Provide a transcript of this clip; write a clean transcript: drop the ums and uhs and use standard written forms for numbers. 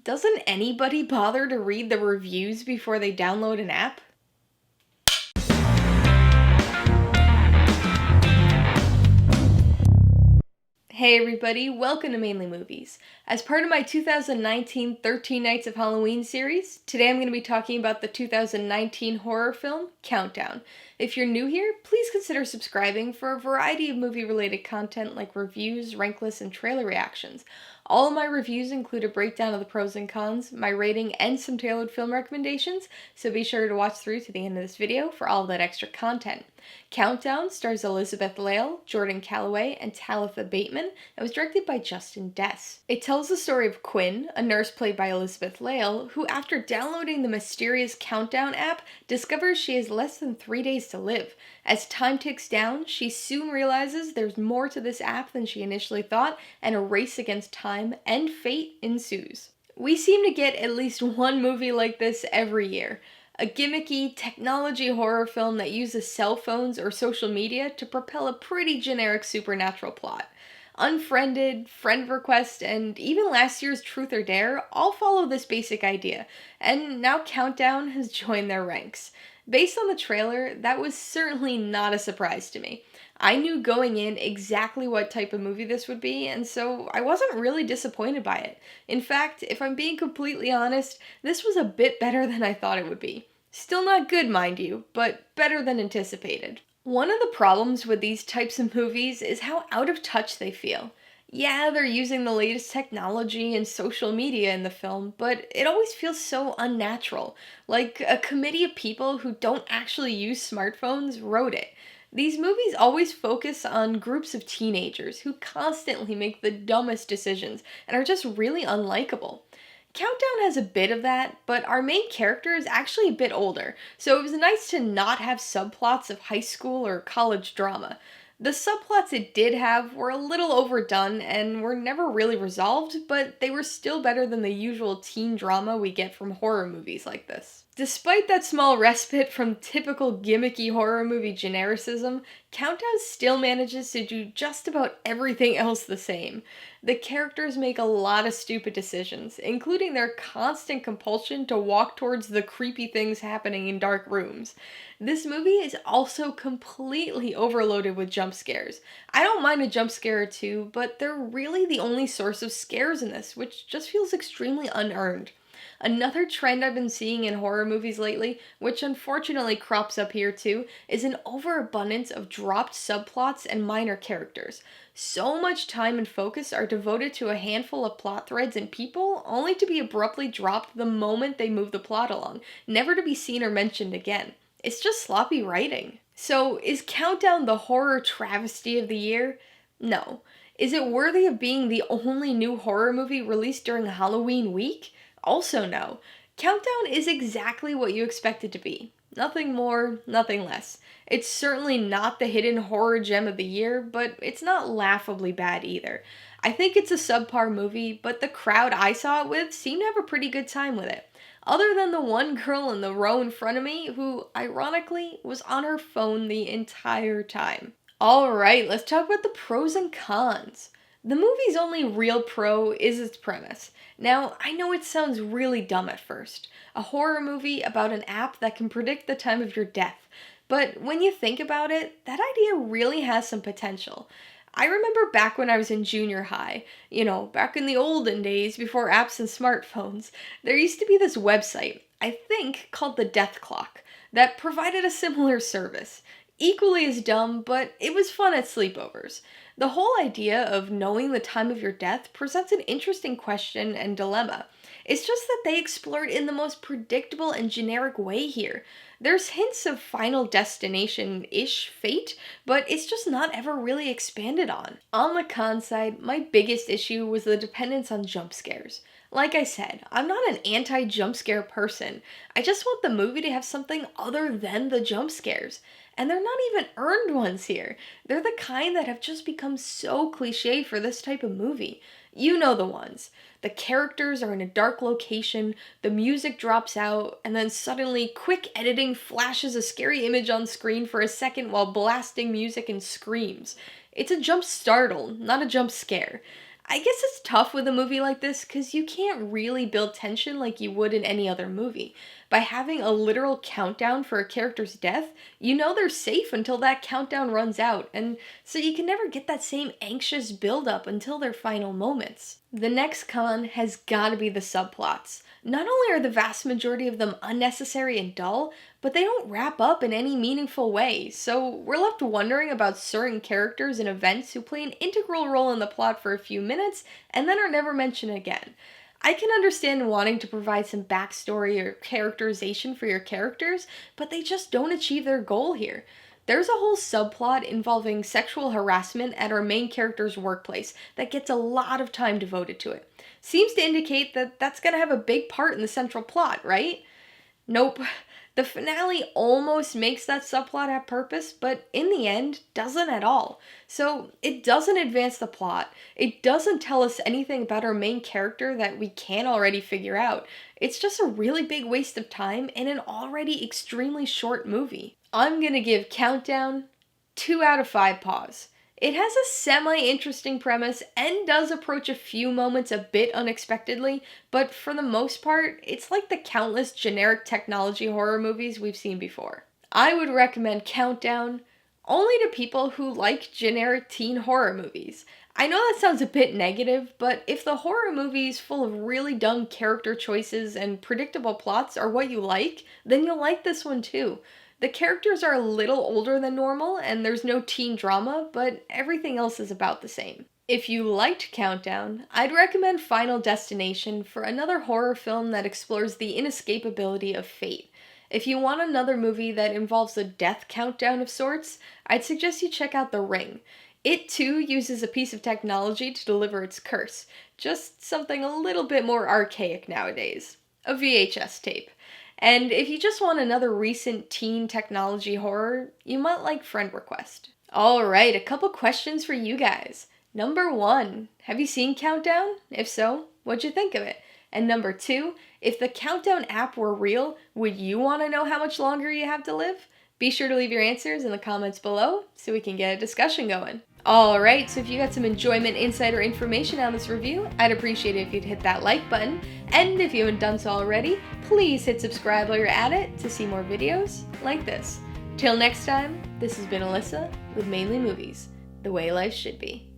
Doesn't anybody bother to read the reviews before they download an app? Hey everybody, welcome to Mainly Movies. As part of my 2019 13 Nights of Halloween series, today I'm going to be talking about the 2019 horror film, Countdown. If you're new here, please consider subscribing for a variety of movie-related content like reviews, rank lists, and trailer reactions. All of my reviews include a breakdown of the pros and cons, my rating, and some tailored film recommendations, so be sure to watch through to the end of this video for all of that extra content. Countdown stars Elizabeth Lail, Jordan Calloway, and Talitha Bateman, and was directed by Justin Dess. It tells the story of Quinn, a nurse played by Elizabeth Lail, who after downloading the mysterious Countdown app, discovers she has less than 3 days to live. As time ticks down, she soon realizes there's more to this app than she initially thought, and a race against time and fate ensues. We seem to get at least one movie like this every year. A gimmicky technology horror film that uses cell phones or social media to propel a pretty generic supernatural plot. Unfriended, Friend Request, and even last year's Truth or Dare all follow this basic idea, and now Countdown has joined their ranks. Based on the trailer, that was certainly not a surprise to me. I knew going in exactly what type of movie this would be, and so I wasn't really disappointed by it. In fact, if I'm being completely honest, this was a bit better than I thought it would be. Still not good, mind you, but better than anticipated. One of the problems with these types of movies is how out of touch they feel. Yeah, they're using the latest technology and social media in the film, but it always feels so unnatural. Like a committee of people who don't actually use smartphones wrote it. These movies always focus on groups of teenagers who constantly make the dumbest decisions and are just really unlikable. Countdown has a bit of that, but our main character is actually a bit older, so it was nice to not have subplots of high school or college drama. The subplots it did have were a little overdone and were never really resolved, but they were still better than the usual teen drama we get from horror movies like this. Despite that small respite from typical gimmicky horror movie genericism, Countdown still manages to do just about everything else the same. The characters make a lot of stupid decisions, including their constant compulsion to walk towards the creepy things happening in dark rooms. This movie is also completely overloaded with jump scares. I don't mind a jump scare or two, but they're really the only source of scares in this, which just feels extremely unearned. Another trend I've been seeing in horror movies lately, which unfortunately crops up here too, is an overabundance of dropped subplots and minor characters. So much time and focus are devoted to a handful of plot threads and people, only to be abruptly dropped the moment they move the plot along, never to be seen or mentioned again. It's just sloppy writing. So, is Countdown the horror travesty of the year? No. Is it worthy of being the only new horror movie released during Halloween week? Also no. Countdown is exactly what you expect it to be. Nothing more, nothing less. It's certainly not the hidden horror gem of the year, but it's not laughably bad either. I think it's a subpar movie, but the crowd I saw it with seemed to have a pretty good time with it. Other than the one girl in the row in front of me who, ironically, was on her phone the entire time. Alright, let's talk about the pros and cons. The movie's only real pro is its premise. Now, I know it sounds really dumb at first. A horror movie about an app that can predict the time of your death. But when you think about it, that idea really has some potential. I remember back when I was in junior high, back in the olden days before apps and smartphones, there used to be this website, I think called the Death Clock, that provided a similar service. Equally as dumb, but it was fun at sleepovers. The whole idea of knowing the time of your death presents an interesting question and dilemma. It's just that they explore it in the most predictable and generic way here. There's hints of Final Destination-ish fate, but it's just not ever really expanded on. On the con side, my biggest issue was the dependence on jump scares. Like I said, I'm not an anti-jump scare person. I just want the movie to have something other than the jump scares. And they're not even earned ones here. They're the kind that have just become so cliche for this type of movie. You know the ones. The characters are in a dark location, the music drops out, and then suddenly quick editing flashes a scary image on screen for a second while blasting music and screams. It's a jump startle, not a jump scare. I guess it's tough with a movie like this because you can't really build tension like you would in any other movie. By having a literal countdown for a character's death, you know they're safe until that countdown runs out, and so you can never get that same anxious build-up until their final moments. The next con has gotta be the subplots. Not only are the vast majority of them unnecessary and dull, but they don't wrap up in any meaningful way, so we're left wondering about certain characters and events who play an integral role in the plot for a few minutes and then are never mentioned again. I can understand wanting to provide some backstory or characterization for your characters, but they just don't achieve their goal here. There's a whole subplot involving sexual harassment at our main character's workplace that gets a lot of time devoted to it. Seems to indicate that that's gonna have a big part in the central plot, right? Nope. The finale almost makes that subplot have purpose, but in the end, doesn't at all. So it doesn't advance the plot. It doesn't tell us anything about our main character that we can't already figure out. It's just a really big waste of time in an already extremely short movie. I'm gonna give Countdown 2 out of 5 paws. It has a semi-interesting premise and does approach a few moments a bit unexpectedly, but for the most part, it's like the countless generic technology horror movies we've seen before. I would recommend Countdown only to people who like generic teen horror movies. I know that sounds a bit negative, but if the horror movies full of really dumb character choices and predictable plots are what you like, then you'll like this one too. The characters are a little older than normal, and there's no teen drama, but everything else is about the same. If you liked Countdown, I'd recommend Final Destination for another horror film that explores the inescapability of fate. If you want another movie that involves a death countdown of sorts, I'd suggest you check out The Ring. It too uses a piece of technology to deliver its curse, just something a little bit more archaic nowadays. A VHS tape. And if you just want another recent teen technology horror, you might like Friend Request. Alright, a couple questions for you guys. Number 1, have you seen Countdown? If so, what'd you think of it? And number 2, if the Countdown app were real, would you want to know how much longer you have to live? Be sure to leave your answers in the comments below so we can get a discussion going. Alright, so if you got some enjoyment, insight, or information on this review, I'd appreciate it if you'd hit that like button, and if you haven't done so already, please hit subscribe while you're at it to see more videos like this. Till next time, this has been Alyssa with Mainly Movies, the way life should be.